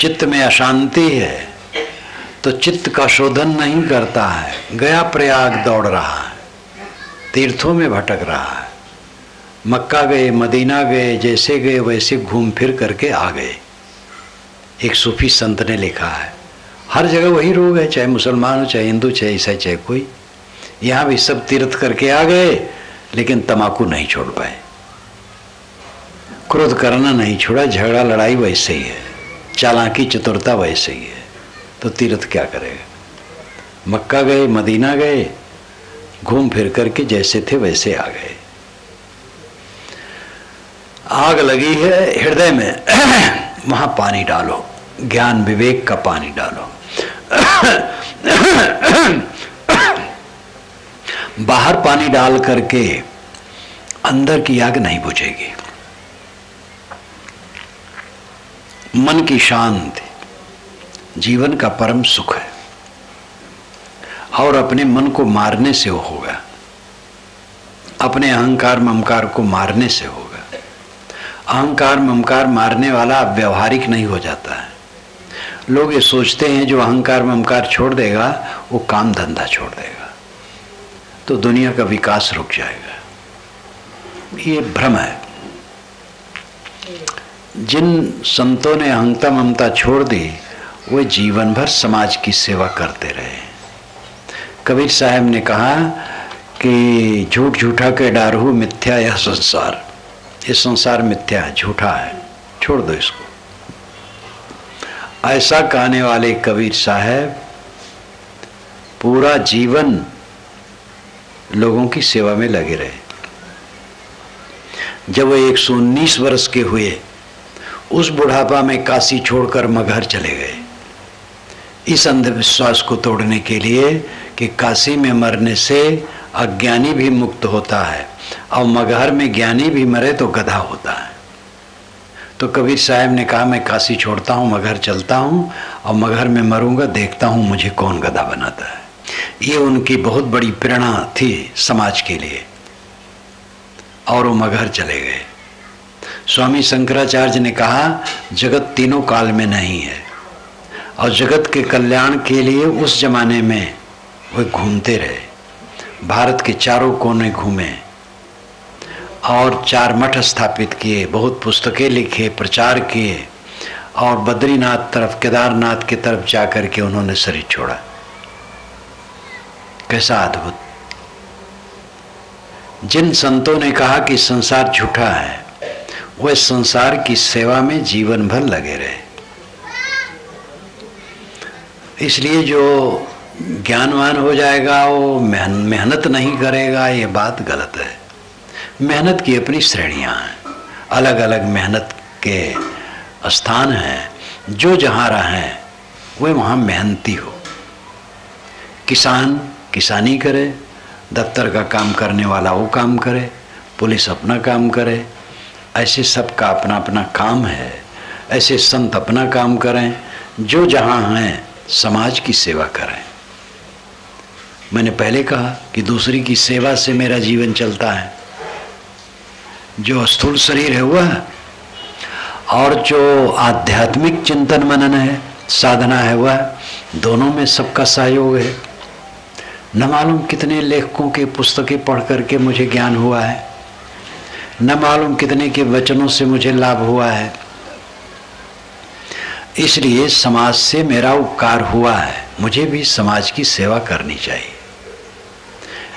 A: चित्त में अशांति है तो चित्त का शोधन नहीं करता है, गया प्रयाग दौड़ रहा है, तीर्थों में भटक रहा है। मक्का गए, मदीना गए, जैसे गए वैसे घूम फिर करके आ गए। एक सूफी संत ने लिखा है, हर जगह वही रोग है, चाहे मुसलमान हो, चाहे हिंदू, चाहे ईसाई, चाहे कोई। यहाँ भी सब तीर्थ करके आ गए, लेकिन तम्बाकू नहीं छोड़ पाए, क्रोध करना नहीं छोड़ा, झगड़ा लड़ाई वैसे ही है, चालाकी चतुरता वैसे ही है। तो तीर्थ क्या करेगा? मक्का गए, मदीना गए, घूम फिर करके जैसे थे वैसे आ गए। आग लगी है हृदय में, वहां पानी डालो, ज्ञान विवेक का पानी डालो। बाहर पानी डाल करके अंदर की आग नहीं बुझेगी। मन की शांति जीवन का परम सुख है, और अपने मन को मारने से होगा, अपने अहंकार ममकार को मारने से होगा। अहंकार ममकार मारने वाला अब व्यवहारिक नहीं हो जाता है। लोग ये सोचते हैं जो अहंकार ममकार छोड़ देगा वो काम धंधा छोड़ देगा, तो दुनिया का विकास रुक जाएगा। ये भ्रम है। जिन संतों ने अहंता ममता छोड़ दी वे जीवन भर समाज की सेवा करते रहे। कबीर साहब ने कहा कि झूठ झूठा के डारहू मिथ्या यह संसार, ये संसार मिथ्या है, झूठा है, छोड़ दो इसको। ऐसा कहने वाले कबीर साहब पूरा जीवन लोगों की सेवा में लगे रहे। जब वो 119 वर्ष के हुए, उस बुढ़ापा में काशी छोड़कर मगहर चले गए, इस अंधविश्वास को तोड़ने के लिए कि काशी में मरने से अज्ञानी भी मुक्त होता है और मगहर में ज्ञानी भी मरे तो गधा होता है। तो कबीर साहब ने कहा मैं काशी छोड़ता हूँ, मगहर चलता हूँ और मगहर में मरूंगा, देखता हूँ मुझे कौन गधा बनाता है। ये उनकी बहुत बड़ी प्रेरणा थी समाज के लिए, और वो मगहर चले गए। स्वामी शंकराचार्य ने कहा जगत तीनों काल में नहीं है, और जगत के कल्याण के लिए उस जमाने में वे घूमते रहे, भारत के चारों कोने घूमे और 4 मठ स्थापित किए, बहुत पुस्तकें लिखे, प्रचार किए, और बद्रीनाथ तरफ, केदारनाथ की तरफ जाकर के उन्होंने शरीर छोड़ा। कैसा अद्भुत! जिन संतों ने कहा कि संसार झूठा है, वह संसार की सेवा में जीवन भर लगे रहे। इसलिए जो ज्ञानवान हो जाएगा वो मेहनत नहीं करेगा, ये बात गलत है। मेहनत की अपनी श्रेणियां हैं, अलग अलग मेहनत के स्थान हैं। जो जहाँ रहें वे वहाँ मेहनती हो। किसान किसानी करे, दफ्तर का काम करने वाला वो काम करे, पुलिस अपना काम करे, ऐसे सबका अपना अपना काम है। ऐसे संत अपना काम करें, जो जहाँ हैं समाज की सेवा करें। मैंने पहले कहा कि दूसरी की सेवा से मेरा जीवन चलता है। जो स्थूल शरीर है वह, और जो आध्यात्मिक चिंतन मनन है, साधना है वह, दोनों में सबका सहयोग है। न मालूम कितने लेखकों के पुस्तकें पढ़ करके मुझे ज्ञान हुआ है, न मालूम कितने के वचनों से मुझे लाभ हुआ है। इसलिए समाज से मेरा उपकार हुआ है, मुझे भी समाज की सेवा करनी चाहिए।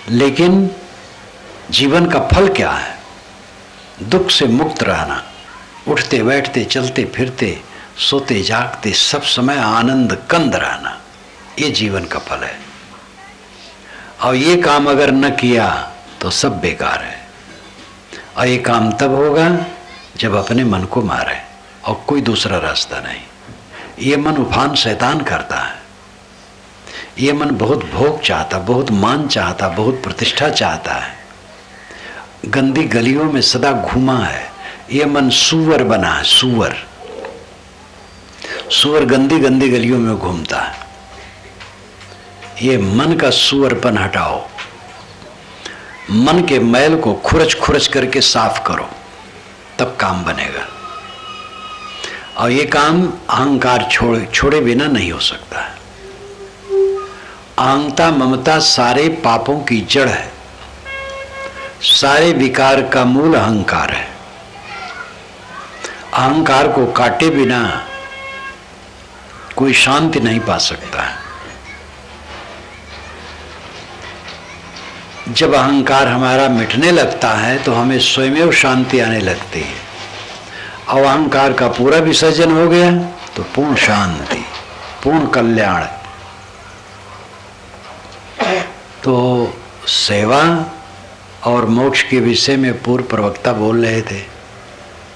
A: लेकिन जीवन का फल क्या है? दुख से मुक्त रहना, उठते बैठते चलते फिरते सोते जागते सब समय आनंद कंद रहना, ये जीवन का फल है। और ये काम अगर न किया तो सब बेकार है। और ये काम तब होगा जब अपने मन को मारे, और कोई दूसरा रास्ता नहीं। ये मन उफान शैतान करता है। ये मन बहुत भोग चाहता, बहुत मान चाहता, बहुत प्रतिष्ठा चाहता है, गंदी गलियों में सदा घूमा है। ये मन सुअर बना है, सुअर। सुअर गंदी गंदी गलियों में घूमता है। ये मन का सुअरपन हटाओ, मन के मैल को खुरच खुरच करके साफ करो, तब काम बनेगा। और ये काम अहंकार छोड़े बिना नहीं हो सकता है। अहंता ममता सारे पापों की जड़ है, सारे विकार का मूल अहंकार है। अहंकार को काटे बिना कोई शांति नहीं पा सकता है। जब अहंकार हमारा मिटने लगता है तो हमें स्वयं शांति आने लगती है, और अहंकार का पूरा विसर्जन हो गया तो पूर्ण शांति, पूर्ण कल्याण। तो सेवा और मोक्ष के विषय में पूर्व प्रवक्ता बोल रहे थे,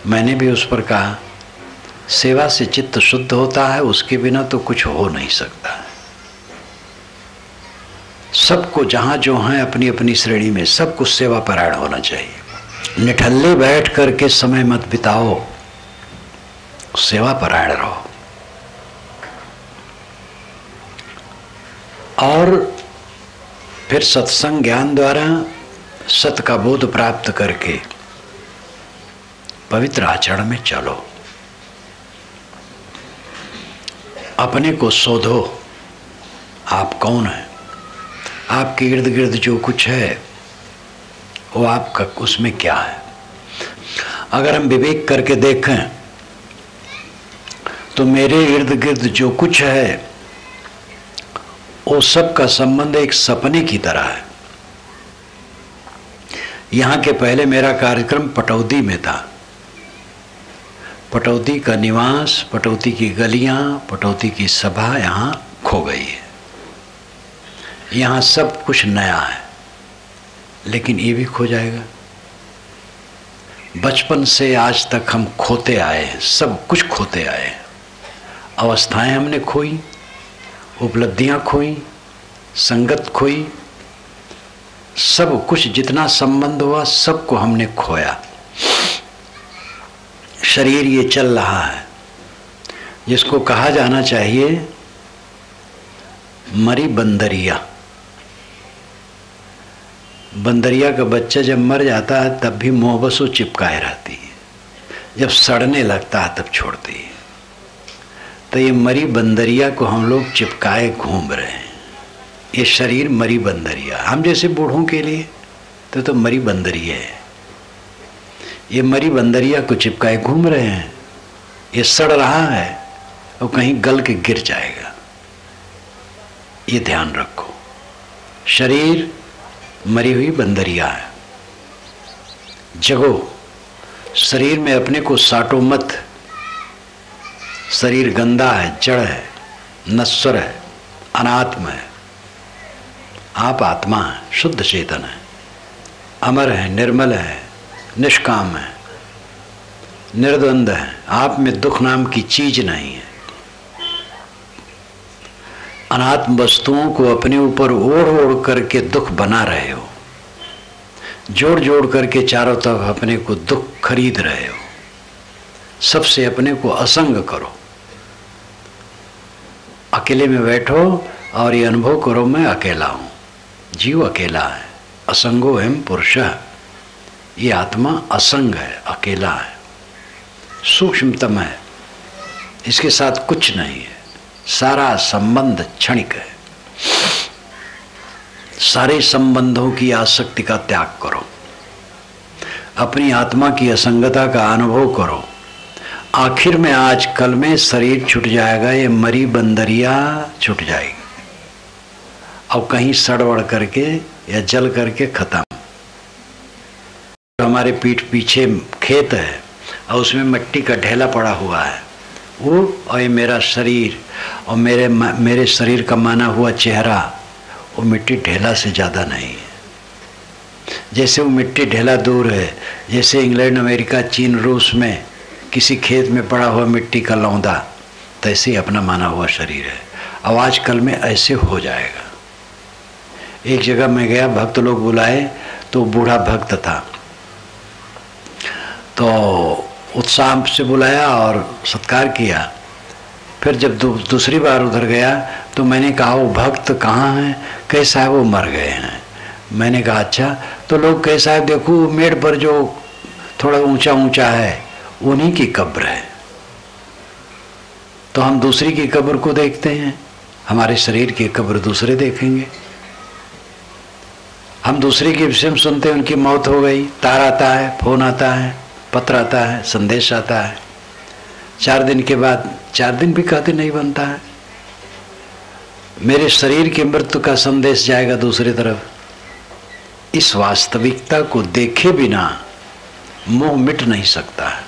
A: मैंने भी उस पर कहा सेवा से चित्त शुद्ध होता है, उसके बिना तो कुछ हो नहीं सकता है। सबको जहाँ जो है अपनी अपनी श्रेणी में सबको सेवा परायण होना चाहिए। निठल्ले बैठ करके समय मत बिताओ, सेवा परायण रहो। और फिर सत्संग ज्ञान द्वारा सत का बोध प्राप्त करके पवित्र आचरण में चलो। अपने को शोधो, आप कौन हैं, आपके इर्द गिर्द जो कुछ है वो आपका उसमें क्या है। अगर हम विवेक करके देखें तो मेरे इर्द गिर्द जो कुछ है वो सब का संबंध एक सपने की तरह है। यहाँ के पहले मेरा कार्यक्रम पटौदी में था। पटौदी का निवास, पटौदी की गलियां, पटौदी की सभा यहाँ खो गई है। यहाँ सब कुछ नया है, लेकिन ये भी खो जाएगा। बचपन से आज तक हम खोते आए हैं, सब कुछ खोते आए हैं। अवस्थाएं हमने खोई, उपलब्धियां खोई, संगत खोई, सब कुछ जितना संबंध हुआ सबको हमने खोया। शरीर ये चल रहा है जिसको कहा जाना चाहिए मरी बंदरिया। बंदरिया का बच्चा जब मर जाता है तब भी मोहबसो चिपकाए रहती है, जब सड़ने लगता है तब छोड़ती है। तो ये मरी बंदरिया को हम लोग चिपकाए घूम रहे हैं। ये शरीर मरी बंदरिया, हम जैसे बूढ़ों के लिए तो मरी बंदरिया है। ये मरी बंदरिया को चिपकाए घूम रहे हैं, ये सड़ रहा है और कहीं गल के गिर जाएगा। ये ध्यान रखो, शरीर मरी हुई बंदरिया है। जगो, शरीर में अपने को साटो मत। शरीर गंदा है, जड़ है, नश्वर है, अनात्म है। आप आत्मा है, शुद्ध चेतन है, अमर है, निर्मल है, निष्काम है, निर्द्वंद है। आप में दुख नाम की चीज नहीं है। अनात्म वस्तुओं को अपने ऊपर ओढ़ ओढ़ करके दुख बना रहे हो, जोड़ जोड़ करके चारों तरफ अपने को दुख खरीद रहे हो। सबसे अपने को असंग करो, अकेले में बैठो और ये अनुभव करो मैं अकेला हूं। जीव अकेला है, असंगो एवं पुरुषः। ये आत्मा असंग है, अकेला है, सूक्ष्मतम है, इसके साथ कुछ नहीं है। सारा संबंध क्षणिक है। सारे संबंधों की आसक्ति का त्याग करो, अपनी आत्मा की असंगता का अनुभव करो। आखिर में आज कल में शरीर छूट जाएगा, ये मरी बंदरिया छूट जाएगी और कहीं सड़वड़ करके या जल करके खत्म। हमारे पीठ पीछे खेत है और उसमें मिट्टी का ढेला पड़ा हुआ है, वो और ये मेरा शरीर और मेरे शरीर का माना हुआ चेहरा, वो मिट्टी ढेला से ज़्यादा नहीं है। जैसे वो मिट्टी ढेला दूर है, जैसे इंग्लैंड, अमेरिका, चीन, रूस में किसी खेत में पड़ा हुआ मिट्टी का लौंदा, तैसे ही अपना माना हुआ शरीर है। अब आजकल में ऐसे हो जाएगा। एक जगह मैं गया, भक्त लोग बुलाए, तो बूढ़ा भक्त था, तो उत्साह से बुलाया और सत्कार किया। फिर जब दूसरी बार उधर गया तो मैंने कहा वो भक्त कहाँ हैं? कहे साहब वो मर गए हैं। मैंने कहा अच्छा। तो लोग कहे साहब देखो मेड़ पर जो थोड़ा ऊंचा ऊंचा है उन्हीं की कब्र है। तो हम दूसरी की कब्र को देखते हैं, हमारे शरीर की कब्र दूसरे देखेंगे। हम दूसरे के विषय में सुनते हैं उनकी मौत हो गई, तार आता है, फोन आता है, पत्र आता है, संदेश आता है, 4 दिन के बाद 4 दिन भी कहते नहीं बनता है, मेरे शरीर की मृत्यु का संदेश जाएगा दूसरी तरफ। इस वास्तविकता को देखे बिना मोह मिट नहीं सकता है।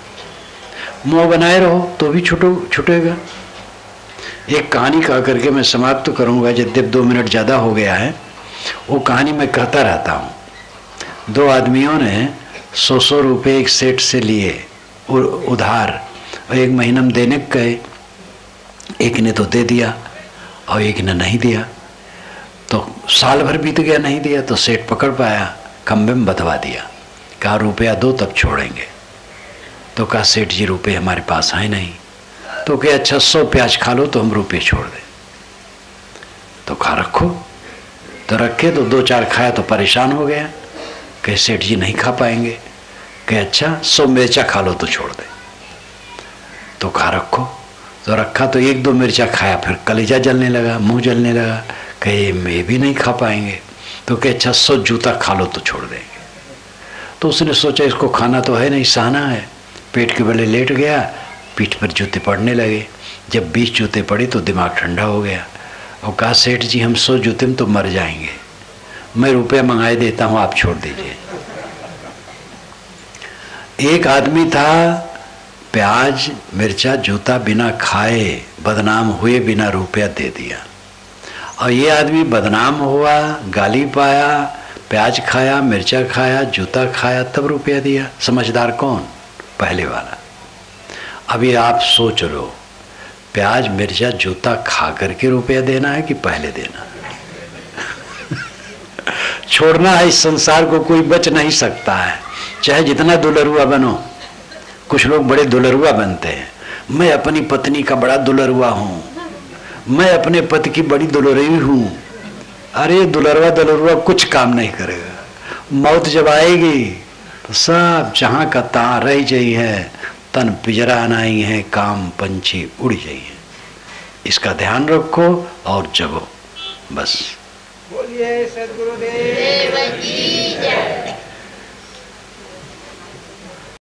A: मोह बनाए रहो तो भी छूटेगा। एक कहानी कह करके मैं समाप्त करूंगा, जब 2 मिनट ज़्यादा हो गया है। वो कहानी मैं कहता रहता हूँ। 2 आदमियों ने 100 रुपये एक सेठ से लिए उधार, और 1 महीना में देने गए। एक ने तो दे दिया और एक ने नहीं दिया, तो साल भर बीत गया, नहीं दिया। तो सेठ पकड़ पाया, खंबे में बंधवा दिया, कहा रुपया दो तब छोड़ेंगे। तो कहा सेठ जी रुपये हमारे पास है नहीं। तो कहे अच्छा 100 प्याज खा लो तो हम रुपये छोड़ दें। तो खा रखो, तो रखे तो 2-4 खाया तो परेशान हो गया, कहे सेठ जी नहीं खा पाएंगे। कहे अच्छा 100 मिर्चा खा लो तो छोड़ दे। तो खा रखो, तो रखा तो 1-2 मिर्चा खाया, फिर कलेजा जलने लगा, मुंह जलने लगा, कहे ये भी नहीं खा पाएंगे। तो कहे अच्छा 100 जूता खा लो तो छोड़ देंगे। तो उसने सोचा इसको खाना तो है नहीं, सहना है। पेट के बले लेट गया, पीठ पर जूते पड़ने लगे। जब 20 जूते पड़े तो दिमाग ठंडा हो गया और कहा सेठ जी हम 100 जूते में तो मर जाएंगे, मैं रुपया मंगाए देता हूँ, आप छोड़ दीजिए। एक आदमी था, प्याज मिर्चा जूता बिना खाए बदनाम हुए बिना रुपया दे दिया। और ये आदमी बदनाम हुआ, गाली पाया, प्याज खाया, मिर्चा खाया, जूता खाया, तब रुपया दिया। समझदार कौन? पहले वाला। अभी आप सोच लो, प्याज मिर्चा जूता खा करके रुपया देना है कि पहले देना है? छोड़ना है इस संसार को, कोई बच नहीं सकता है, चाहे जितना दुलरुआ बनो। कुछ लोग बड़े दुलरुआ बनते हैं, मैं अपनी पत्नी का बड़ा दुलरुआ हूँ, मैं अपने पति की बड़ी दुलरुई हूँ। अरे दुलरुआ कुछ काम नहीं करेगा। मौत जब आएगी तो सब जहाँ का तहाँ रह जाई है, तन पिजरा नहीं है, काम पंछी उड़ जाइए। इसका ध्यान रखो और जगो, बस।
B: बोलिए सद्गुरुदेव की जय।